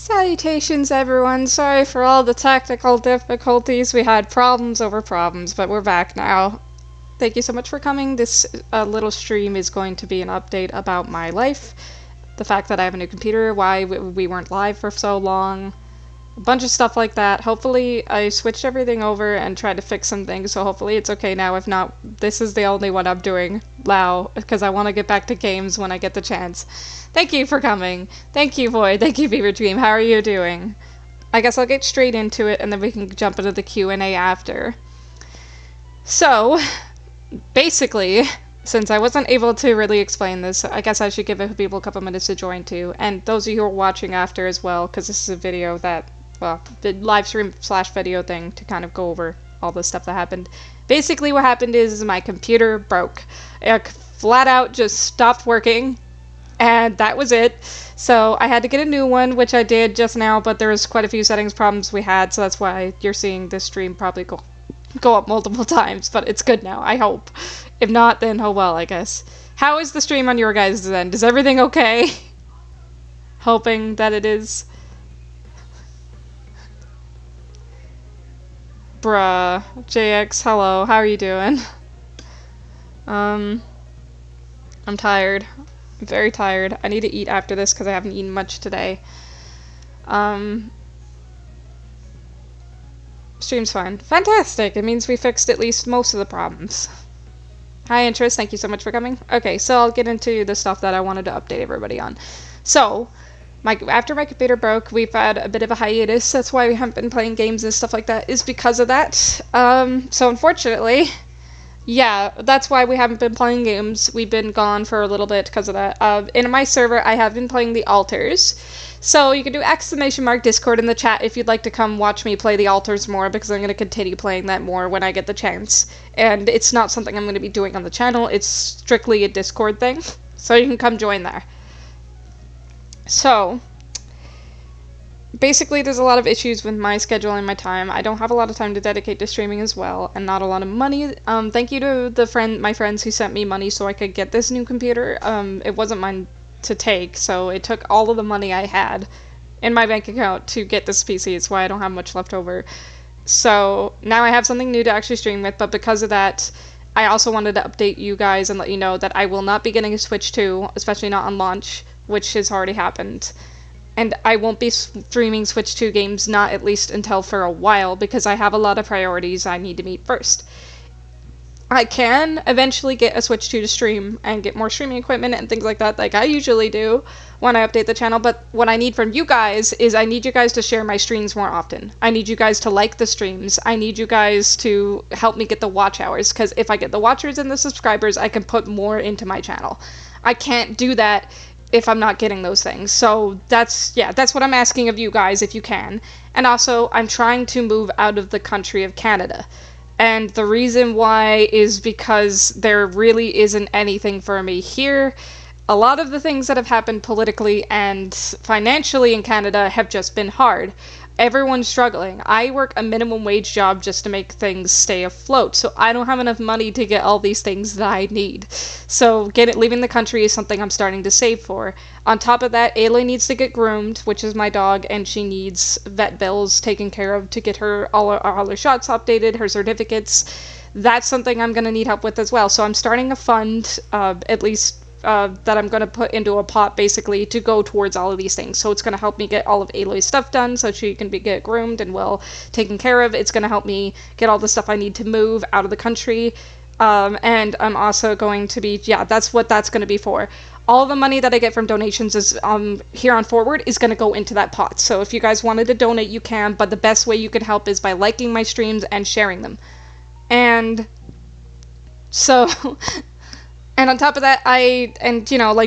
Salutations, everyone. Sorry for all the technical difficulties. We had problems over problems, but we're back now. Thank you so much for coming. This little stream is going to be an update about my life, the fact that I have a new computer, why we weren't live for so long, a bunch of stuff like that. Hopefully, I switched everything over and tried to fix some things, so hopefully it's okay now. If not, this is the only one I'm doing now, because I want to get back to games when I get the chance. Thank you for coming. Thank you, Void. Thank you, Fever Dream. How are you doing? I guess I'll get straight into it, and then we can jump into the Q&A after. So, basically, since I wasn't able to really explain this, I guess I should give people a couple minutes to join too, and those of you who are watching after as well, because this is a video that, well, the live stream / video thing to kind of go over all the stuff that happened. Basically what happened is my computer broke. It flat out just stopped working, and that was it. So I had to get a new one, which I did just now, but there was quite a few settings problems we had, so that's why you're seeing this stream probably go up multiple times, but it's good now, I hope. If not, then oh well, I guess. How is the stream on your guys' end? Is everything okay? Hoping that it is. Bruh. JX, hello, how are you doing? I'm tired. I'm very tired. I need to eat after this because I haven't eaten much today. Stream's fine. Fantastic! It means we fixed at least most of the problems. Hi, Interest. Thank you so much for coming. Okay, so I'll get into the stuff that I wanted to update everybody on. So, after my computer broke, we've had a bit of a hiatus. That's why we haven't been playing games and stuff like that, is because of that. So unfortunately, yeah, that's why we haven't been playing games. We've been gone for a little bit because of that. In my server, I have been playing the altars. So you can do !Discord in the chat if you'd like to come watch me play the altars more, because I'm going to continue playing that more when I get the chance. And it's not something I'm going to be doing on the channel, it's strictly a Discord thing. So you can come join there. So, basically there's a lot of issues with my schedule and my time. I don't have a lot of time to dedicate to streaming as well, and not a lot of money. Thank you to my friends who sent me money so I could get this new computer. It wasn't mine to take, so it took all of the money I had in my bank account to get this PC. It's why I don't have much left over. So now I have something new to actually stream with, but because of that, I also wanted to update you guys and let you know that I will not be getting a Switch 2, especially not on launch, which has already happened. And I won't be streaming Switch 2 games, not at least until for a while, because I have a lot of priorities I need to meet first. I can eventually get a Switch 2 to stream and get more streaming equipment and things like that, like I usually do when I update the channel, but what I need from you guys is I need you guys to share my streams more often. I need you guys to like the streams. I need you guys to help me get the watch hours, because if I get the watchers and the subscribers, I can put more into my channel. I can't do that if I'm not getting those things. So that's what I'm asking of you guys, if you can. And also, I'm trying to move out of the country of Canada. And the reason why is because there really isn't anything for me here. A lot of the things that have happened politically and financially in Canada have just been hard. Everyone's struggling. I work a minimum wage job just to make things stay afloat, so I don't have enough money to get all these things that I need. So leaving the country is something I'm starting to save for. On top of that, Ayla needs to get groomed, which is my dog, and she needs vet bills taken care of to get her all her shots updated, her certificates. That's something I'm going to need help with as well. So I'm starting a fund, at least that I'm going to put into a pot, basically, to go towards all of these things. So it's going to help me get all of Aloy's stuff done so she can get groomed and well taken care of. It's going to help me get all the stuff I need to move out of the country. And I'm also going to be, that's what that's going to be for. All the money that I get from donations is here on forward is going to go into that pot. So if you guys wanted to donate, you can, but the best way you can help is by liking my streams and sharing them. And so... And on top of that,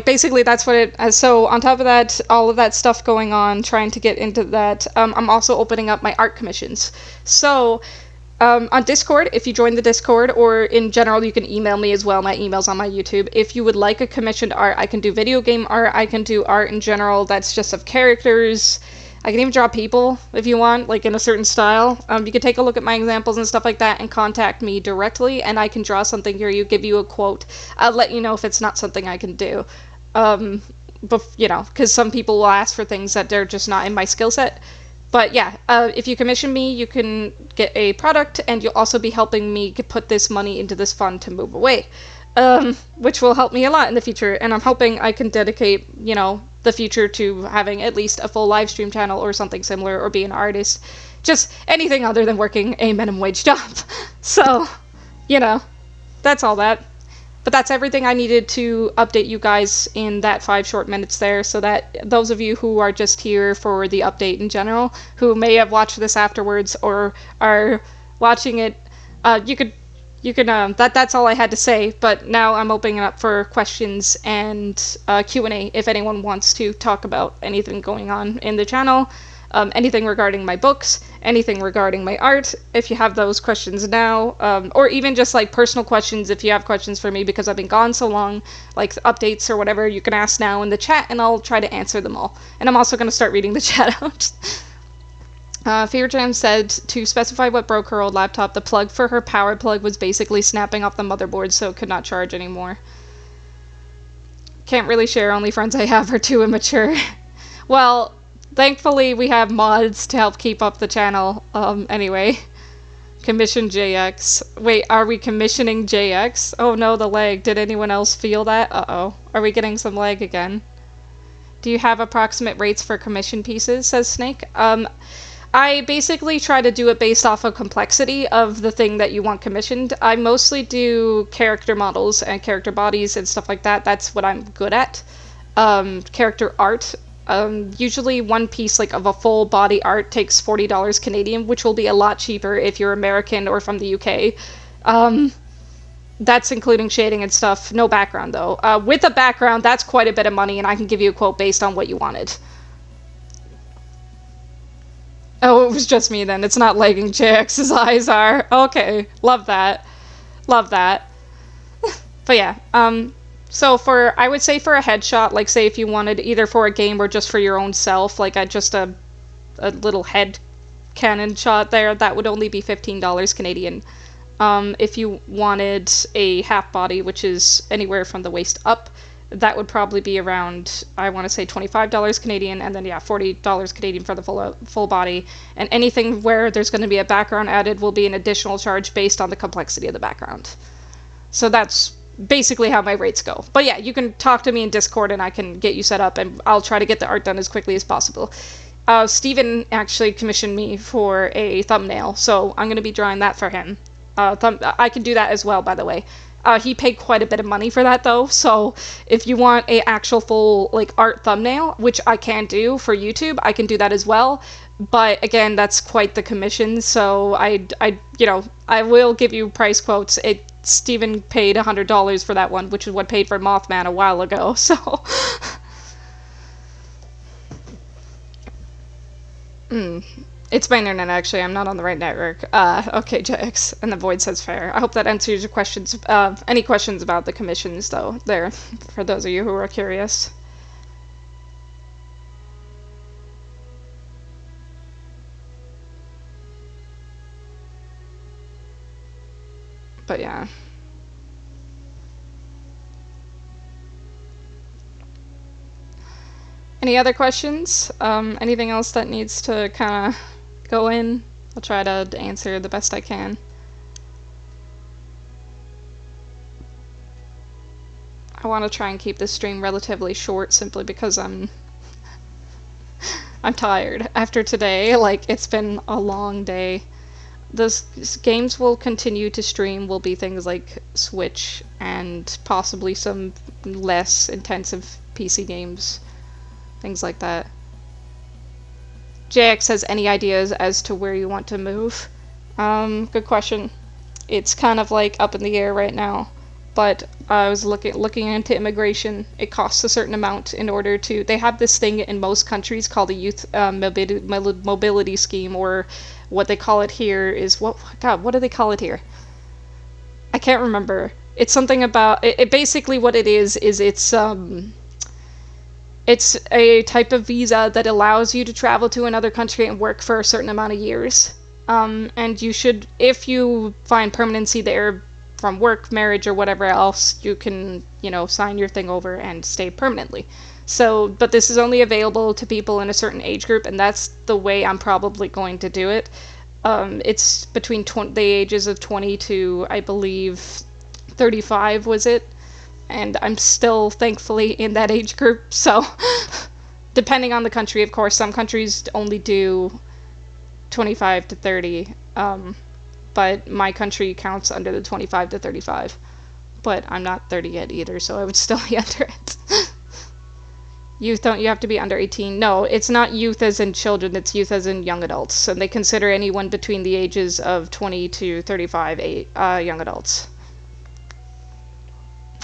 basically that's what it, so on top of that, all of that stuff going on, trying to get into that, I'm also opening up my art commissions. So, on Discord, if you join the Discord, or in general, you can email me as well, my email's on my YouTube. If you would like a commissioned art, I can do video game art, I can do art in general that's just of characters, I can even draw people if you want, like in a certain style. You can take a look at my examples and stuff like that and contact me directly, and I can draw something here, give you a quote. I'll let you know if it's not something I can do. you know, because some people will ask for things that they're just not in my skill set. But yeah, if you commission me, you can get a product, and you'll also be helping me put this money into this fund to move away, which will help me a lot in the future. And I'm hoping I can dedicate, you know, the future to having at least a full live stream channel or something similar, or be an artist, just anything other than working a minimum wage job. So, you know, that's all that. But that's everything I needed to update you guys in that 5 short minutes there, so that those of you who are just here for the update in general, who may have watched this afterwards or are watching it, that's all I had to say. But now I'm opening up for questions and Q&A if anyone wants to talk about anything going on in the channel. Anything regarding my books, anything regarding my art, if you have those questions now, or even just like personal questions if you have questions for me because I've been gone so long, like updates or whatever, you can ask now in the chat and I'll try to answer them all. And I'm also going to start reading the chat out. Fever Jam said to specify what broke her old laptop, the plug for her power plug was basically snapping off the motherboard, so it could not charge anymore. Can't really share, only friends I have are too immature. Well, thankfully, we have mods to help keep up the channel. Anyway. Commission JX. Wait, are we commissioning JX? Oh no, the lag. Did anyone else feel that? Uh-oh. Are we getting some lag again? Do you have approximate rates for commission pieces? Says Snake. I basically try to do it based off of complexity of the thing that you want commissioned. I mostly do character models and character bodies and stuff like that. That's what I'm good at. Character art. Usually one piece like of a full body art takes $40 Canadian, which will be a lot cheaper if you're American or from the UK. That's including shading and stuff. No background though. With a background, that's quite a bit of money, and I can give you a quote based on what you wanted. Oh, it was just me then. It's not lagging. JX's eyes are. Okay. Love that. Love that. But yeah, so I would say for a headshot, like say if you wanted either for a game or just for your own self, like just a little head cannon shot there, that would only be $15 Canadian. If you wanted a half body, which is anywhere from the waist up, that would probably be around, I want to say $25 Canadian, and then yeah, $40 Canadian for the full body. And anything where there's going to be a background added will be an additional charge based on the complexity of the background. So that's basically how my rates go. But yeah, you can talk to me in Discord and I can get you set up, and I'll try to get the art done as quickly as possible. Steven actually commissioned me for a thumbnail, so I'm going to be drawing that for him. I can do that as well, by the way. He paid quite a bit of money for that though, so if you want a actual full like art thumbnail, which I can do for YouTube, I can do that as well. But again, that's quite the commission, so I will give you price quotes. Steven paid $100 for that one, which is what paid for Mothman a while ago, so It's my internet, actually. I'm not on the right network. Okay, JX. And the Void says fair. I hope that answers your questions. Any questions about the commissions, though, there, for those of you who are curious. But yeah. Any other questions? Anything else that needs to kind of go in? I'll try to answer the best I can. I want to try and keep this stream relatively short simply because I'm tired after today. Like, it's been a long day. The games will continue to stream will be things like Switch and possibly some less intensive PC games. Things like that. JX has any ideas as to where you want to move? Good question. It's kind of like up in the air right now, but I was looking into immigration. It costs a certain amount in order to. They have this thing in most countries called a youth mobility scheme, or what they call it here is what do they call it here? I can't remember. It's something about it. Basically, what it is it's a type of visa that allows you to travel to another country and work for a certain amount of years. And you should, if you find permanency there from work, marriage, or whatever else, you can, sign your thing over and stay permanently. So, but this is only available to people in a certain age group, and that's the way I'm probably going to do it. It's between the ages of 20 to, I believe, 35 was it? And I'm still, thankfully, in that age group, so depending on the country, of course, some countries only do 25 to 30, but my country counts under the 25 to 35. But I'm not 30 yet either, so I would still be under it. Youth don't you have to be under 18? No, it's not youth as in children, it's youth as in young adults. So they consider anyone between the ages of 20 to 35 young adults.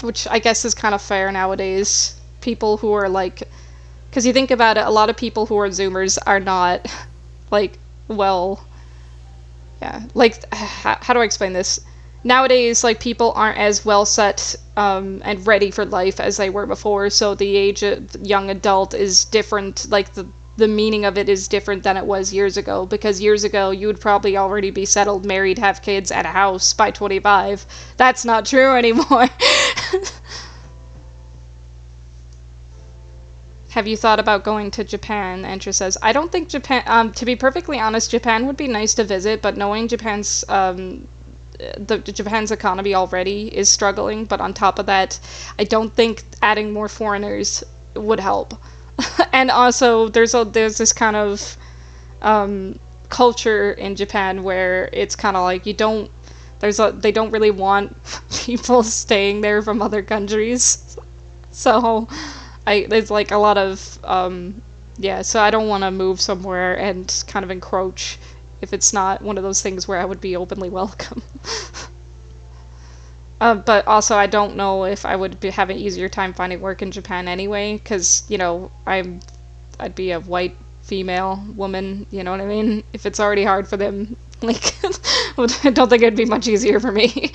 Which I guess is kind of fair nowadays. People who are like, because you think about it, a lot of people who are Zoomers are not, like, well, yeah, like, how do I explain this? Nowadays, like, people aren't as well set and ready for life as they were before, so the age of young adult is different, like, the meaning of it is different than it was years ago, because years ago you would probably already be settled, married, have kids, and a house by 25. That's not true anymore. Have you thought about going to Japan? Entra says, I don't think Japan, to be perfectly honest, Japan would be nice to visit, but knowing Japan's economy already is struggling, but on top of that, I don't think adding more foreigners would help. And also, there's this kind of culture in Japan where it's kind of like they don't really want people staying there from other countries. So there's like a lot of yeah, so I don't want to move somewhere and kind of encroach if it's not one of those things where I would be openly welcome. But also, I don't know if I would have an easier time finding work in Japan anyway, because, you know, I'd be a white female woman, you know what I mean? If it's already hard for them, like, I don't think it'd be much easier for me.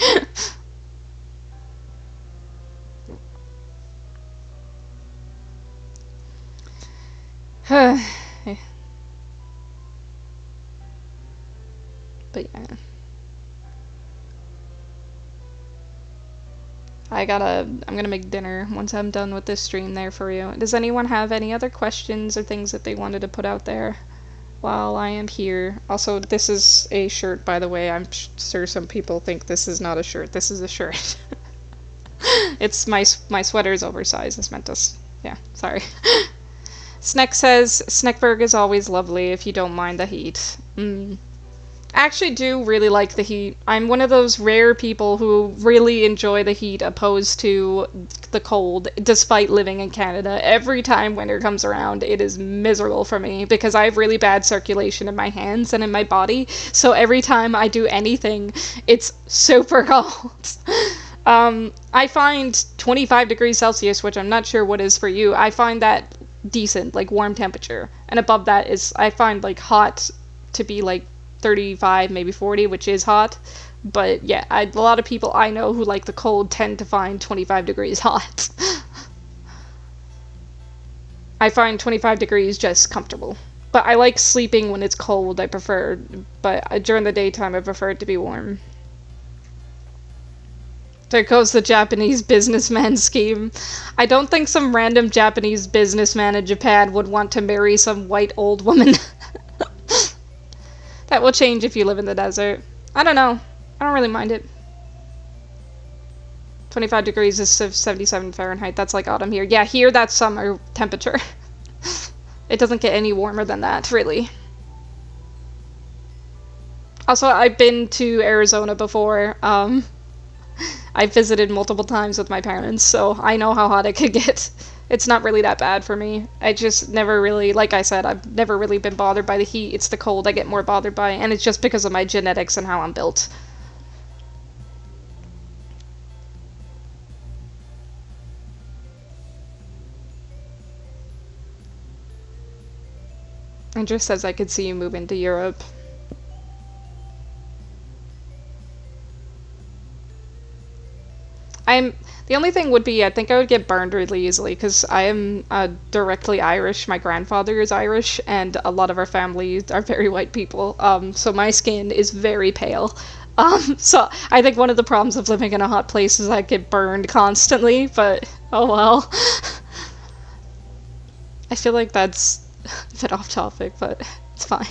But yeah. I'm gonna make dinner once I'm done with this stream there for you. Does anyone have any other questions or things that they wanted to put out there while I am here? Also, this is a shirt, by the way. I'm sure some people think this is not a shirt. This is a shirt. It's my sweater is oversized. It's meant to, yeah, sorry. Sneck says, Sneckberg is always lovely if you don't mind the heat. I actually do really like the heat. I'm one of those rare people who really enjoy the heat opposed to the cold, despite living in Canada. Every time winter comes around, it is miserable for me because I have really bad circulation in my hands and in my body. So every time I do anything, it's super cold. I find 25 degrees Celsius, which I'm not sure what is for you, I find that decent, like warm temperature. And above that is, I find like hot to be like 35, maybe 40, which is hot. But yeah, a lot of people I know who like the cold tend to find 25 degrees hot. I find 25 degrees just comfortable. But I like sleeping when it's cold, I prefer. But during the daytime, I prefer it to be warm. There goes the Japanese businessman scheme. I don't think some random Japanese businessman in Japan would want to marry some white old woman. That will change if you live in the desert. I don't know. I don't really mind it. 25 degrees is 77 Fahrenheit. That's like autumn here. Yeah, here that's summer temperature. It doesn't get any warmer than that, really. Also, I've been to Arizona before. I visited multiple times with my parents, so I know how hot it could get. It's not really that bad for me. I just never really, like I said, I've never really been bothered by the heat. It's the cold I get more bothered by, and it's just because of my genetics and how I'm built. And just says I could see you move into Europe. The only thing would be, I think I would get burned really easily, because I am directly Irish. My grandfather is Irish, and a lot of our family are very white people, so my skin is very pale. So I think one of the problems of living in a hot place is I get burned constantly, but oh well. I feel like that's a bit off topic, but it's fine.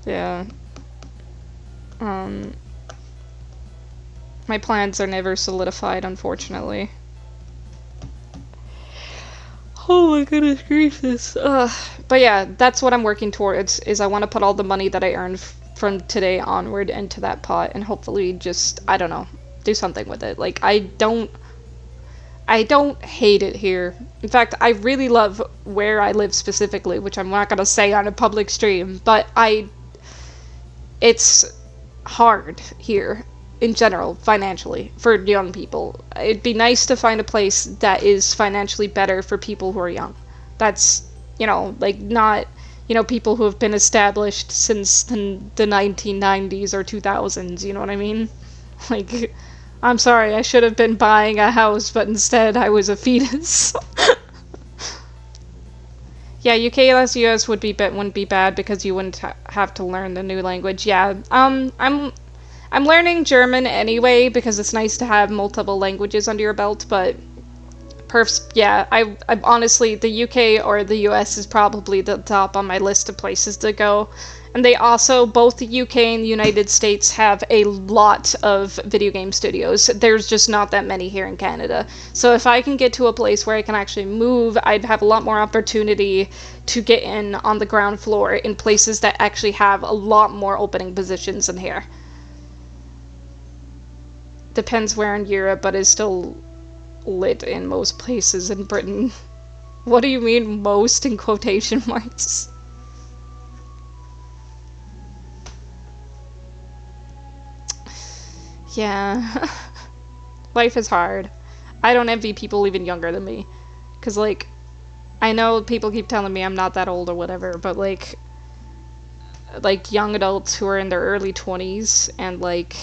Yeah. My plans are never solidified, unfortunately. Oh my goodness gracious. But yeah, that's what I'm working towards, is I want to put all the money that I earn from today onward into that pot and hopefully just, I don't know, do something with it. Like, I don't hate it here. In fact, I really love where I live specifically, which I'm not gonna say on a public stream, but it's hard here in general, financially, for young people. It'd be nice to find a place that is financially better for people who are young. That's, you know, like, not, you know, people who have been established since the 1990s or 2000s, you know what I mean? Like, I'm sorry, I should have been buying a house, but instead I was a fetus. Yeah, UK less US wouldn't be bad because you wouldn't have to learn the new language. Yeah, I'm learning German anyway because it's nice to have multiple languages under your belt, but yeah, I honestly, the UK or the US is probably the top on my list of places to go. And they also, both the UK and the United States have a lot of video game studios. There's just not that many here in Canada. So if I can get to a place where I can actually move, I'd have a lot more opportunity to get in on the ground floor in places that actually have a lot more opening positions in here. Depends where in Europe, but is still lit in most places in Britain. What do you mean most in quotation marks? Yeah. Life is hard. I don't envy people even younger than me. Because, like, I know people keep telling me I'm not that old or whatever, but, like young adults who are in their early 20s and, like,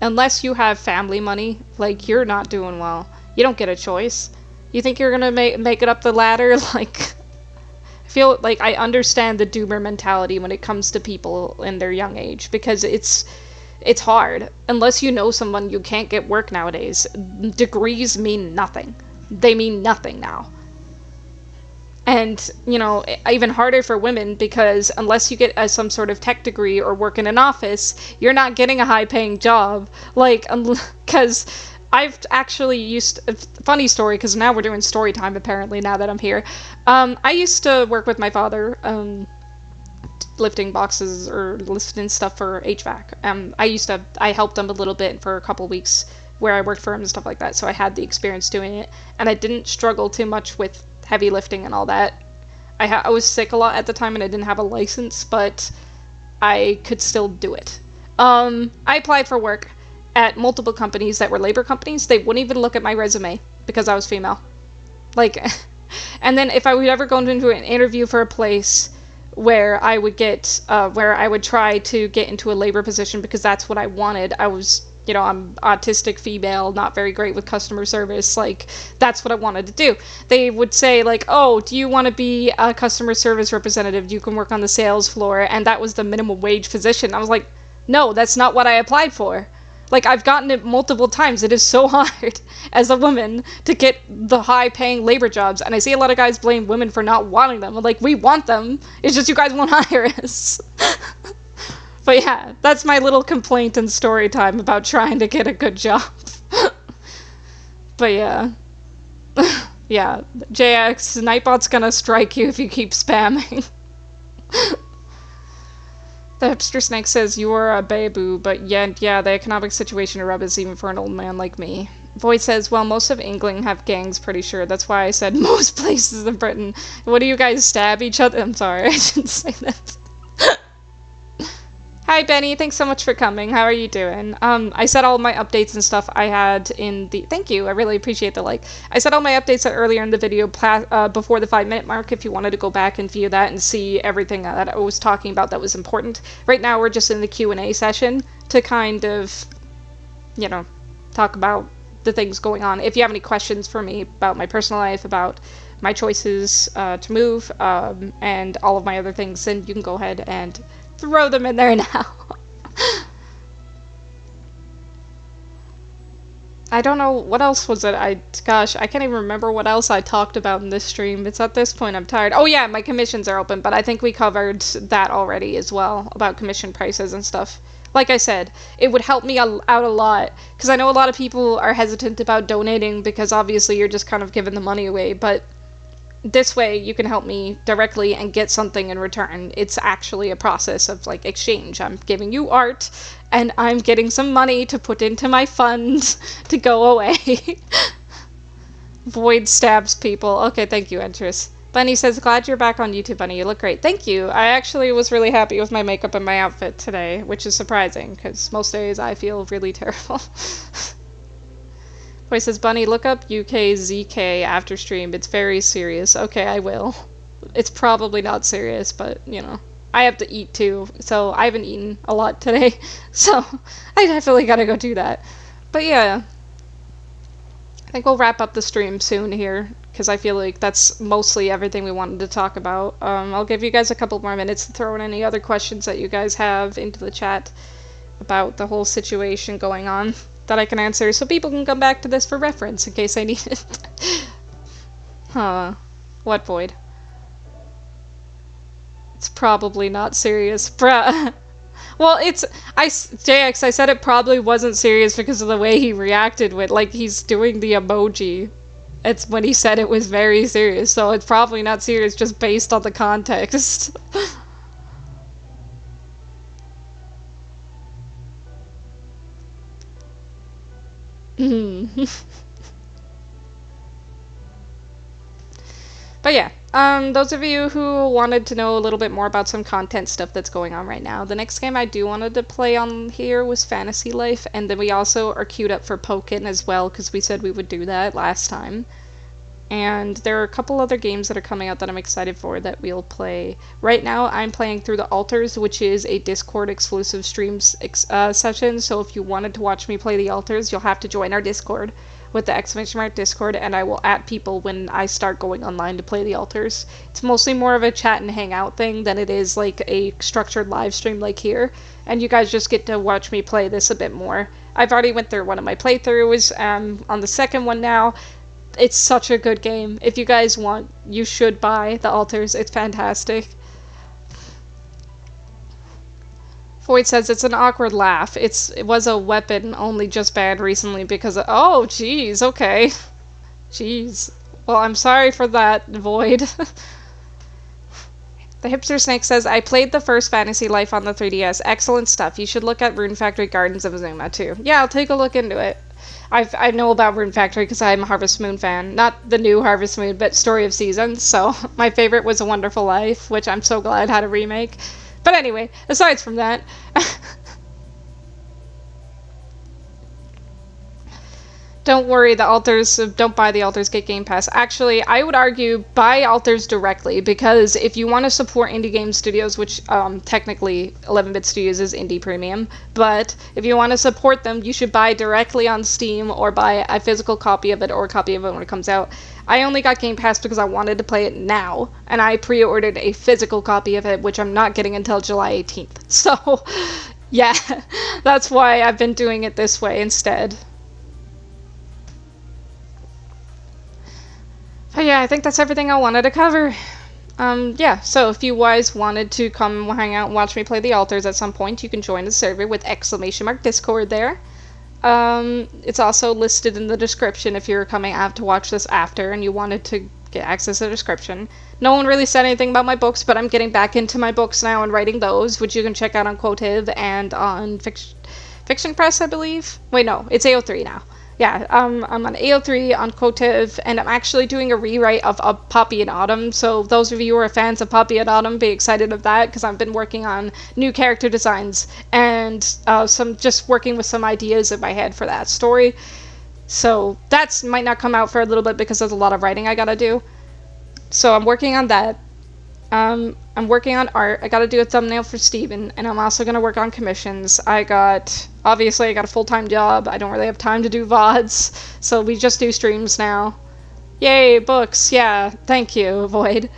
unless you have family money, like, you're not doing well. You don't get a choice. You think you're gonna make it up the ladder? Like, I feel like I understand the doomer mentality when it comes to people in their young age, because it's hard. Unless you know someone, you can't get work nowadays. Degrees mean nothing. They mean nothing now. And, you know, even harder for women, because unless you get some sort of tech degree or work in an office, you're not getting a high-paying job. Like, because I've actually funny story, because now we're doing story time, apparently, now that I'm here. I used to work with my father, lifting boxes or lifting stuff for HVAC. I helped him a little bit for a couple weeks where I worked for him and stuff like that, so I had the experience doing it, and I didn't struggle too much with heavy lifting and all that. I was sick a lot at the time and I didn't have a license, but I could still do it. I applied for work at multiple companies that were labor companies. They wouldn't even look at my resume because I was female. Like, and then if I would ever go into an interview for a place where I would try to get into a labor position because that's what I wanted, I was, you know, I'm autistic female, not very great with customer service, like, that's what I wanted to do. They would say, like, oh, do you want to be a customer service representative? You can work on the sales floor, and that was the minimum wage position. I was like, no, that's not what I applied for. Like, I've gotten it multiple times. It is so hard as a woman to get the high-paying labor jobs, and I see a lot of guys blame women for not wanting them. I'm like, we want them, it's just you guys won't hire us. But yeah, that's my little complaint and story time about trying to get a good job. But yeah. Yeah, JX, Nightbot's gonna strike you if you keep spamming. The hipster snake says, you are a babu, but yeah, the economic situation in Rub is even for an old man like me. Void says, well, most of England have gangs, pretty sure. That's why I said most places in Britain. What do you guys stab each other? I'm sorry, I shouldn't say that. Hi, Benny. Thanks so much for coming. How are you doing? I said all my updates and stuff I had in the... Thank you. I really appreciate the like. I said all my updates earlier in the video before the 5-minute mark if you wanted to go back and view that and see everything that I was talking about that was important. Right now, we're just in the Q&A session to kind of, you know, talk about the things going on. If you have any questions for me about my personal life, about my choices to move, and all of my other things, then you can go ahead and throw them in there now. I don't know, what else was it? Gosh, I can't even remember what else I talked about in this stream. It's at this point I'm tired. Oh yeah, my commissions are open, but I think we covered that already as well, about commission prices and stuff. Like I said, it would help me out a lot, because I know a lot of people are hesitant about donating because obviously you're just kind of giving the money away, but this way you can help me directly and get something in return. It's actually a process of like exchange. I'm giving you art and I'm getting some money to put into my funds to go away. Void stabs people. Okay, thank you, Entrus. Bunny says, glad you're back on YouTube, Bunny. You look great. Thank you. I actually was really happy with my makeup and my outfit today, which is surprising because most days I feel really terrible. Boy says, Bunny, look up UKZK after stream. It's very serious. Okay, I will. It's probably not serious, but, you know. I have to eat, too, so I haven't eaten a lot today. So, I definitely gotta go do that. But, yeah. I think we'll wrap up the stream soon here, because I feel like that's mostly everything we wanted to talk about. I'll give you guys a couple more minutes to throw in any other questions that you guys have into the chat about the whole situation going on that I can answer, so people can come back to this for reference in case I need it. Huh. What, Void? It's probably not serious. Bruh. Well, JX, I said it probably wasn't serious because of the way he reacted with, like, he's doing the emoji. It's when he said it was very serious, so it's probably not serious just based on the context. But yeah, those of you who wanted to know a little bit more about some content stuff that's going on right now, the next game I do wanted to play on here was Fantasy Life, and then we also are queued up for Pokken as well, because we said we would do that last time. And there are a couple other games that are coming out that I'm excited for that we'll play. Right now, I'm playing through the Altars, which is a Discord exclusive streams session, so if you wanted to watch me play the Altars, you'll have to join our Discord with the ! Discord, and I will add people when I start going online to play the Altars. It's mostly more of a chat and hangout thing than it is like a structured live stream like here, and you guys just get to watch me play this a bit more. I've already went through one of my playthroughs, on the second one now. It's such a good game. If you guys want, you should buy the Altars. It's fantastic. Void says it's an awkward laugh. It was a weapon, only just banned recently because of— oh, jeez, okay. Jeez. Well, I'm sorry for that, Void. The Hipster Snake says, I played the first Fantasy Life on the 3DS. Excellent stuff. You should look at Rune Factory Gardens of Azuma, too. Yeah, I'll take a look into it. I know about Rune Factory because I'm a Harvest Moon fan. Not the new Harvest Moon, but Story of Seasons. So my favorite was A Wonderful Life, which I'm so glad had a remake. But anyway, aside from that, don't worry, the Altars, don't buy the Altars, get Game Pass. Actually, I would argue buy Altars directly, because if you want to support indie game studios, which technically 11-Bit Studios is indie premium, but if you want to support them, you should buy directly on Steam or buy a physical copy of it or a copy of it when it comes out. I only got Game Pass because I wanted to play it now, and I pre-ordered a physical copy of it, which I'm not getting until July 18th. So, yeah, that's why I've been doing it this way instead. But yeah, I think that's everything I wanted to cover. Yeah, so if you guys wanted to come hang out and watch me play the Altars at some point, you can join the server with !Discord there. It's also listed in the description if you're coming out to watch this after and you wanted to get access to the description. No one really said anything about my books, but I'm getting back into my books now and writing those, which you can check out on Quotive and on Fiction Press, I believe. Wait, no, it's AO3 now. Yeah, I'm on AO3 on Quotive, and I'm actually doing a rewrite of Poppy and Autumn, so those of you who are fans of Poppy and Autumn, be excited of that, because I've been working on new character designs, and just working with some ideas in my head for that story. So that might not come out for a little bit because there's a lot of writing I gotta do. So I'm working on that. I'm working on art. I gotta do a thumbnail for Steven, and I'm also gonna work on commissions. Obviously I got a full-time job. I don't really have time to do VODs, so we just do streams now. Yay, books, yeah, thank you, Void.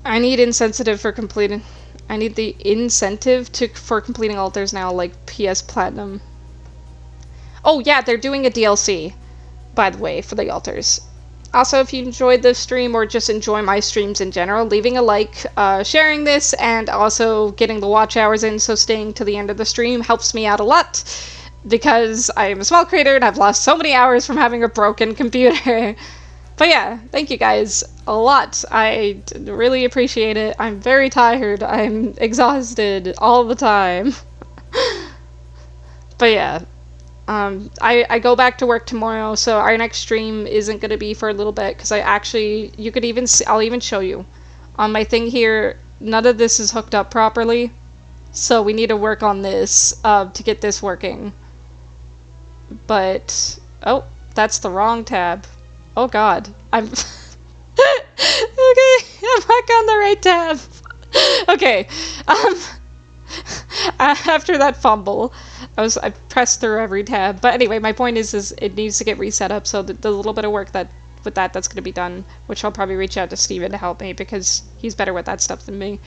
I need insensitive for completing. I need the incentive for completing altars now, like PS Platinum. Oh yeah, they're doing a DLC, by the way, for the altars. Also, if you enjoyed this stream or just enjoy my streams in general, leaving a like, sharing this, and also getting the watch hours in, so staying to the end of the stream helps me out a lot, because I am a small creator and I've lost so many hours from having a broken computer. But yeah, thank you guys a lot. I really appreciate it. I'm very tired. I'm exhausted all the time. But yeah. I go back to work tomorrow, so our next stream isn't going to be for a little bit, because you could even see, I'll even show you. On my thing here, none of this is hooked up properly, so we need to work on this, to get this working. But, oh, that's the wrong tab. Oh god, I'm... okay, I'm back on the right tab. Okay, after that fumble, I pressed through every tab. But anyway, my point is it needs to get reset up, so the little bit of work that's going to be done, which I'll probably reach out to Steven to help me, because he's better with that stuff than me.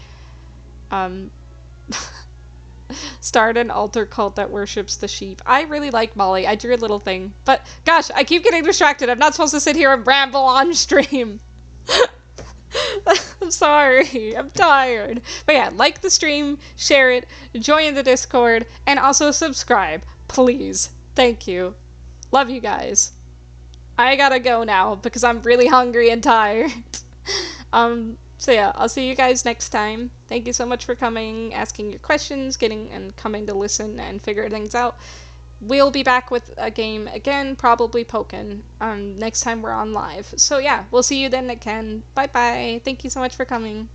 Start an altar cult that worships the sheep. I really like Molly. I drew a little thing. But, gosh, I keep getting distracted. I'm not supposed to sit here and ramble on stream. I'm sorry. I'm tired. But yeah, like the stream, share it, join the Discord, and also subscribe. Please. Thank you. Love you guys. I gotta go now because I'm really hungry and tired. So yeah, I'll see you guys next time. Thank you so much for coming, asking your questions, coming to listen and figure things out. We'll be back with a game again, probably Pokken, next time we're on live. So yeah, we'll see you then again. Bye bye. Thank you so much for coming.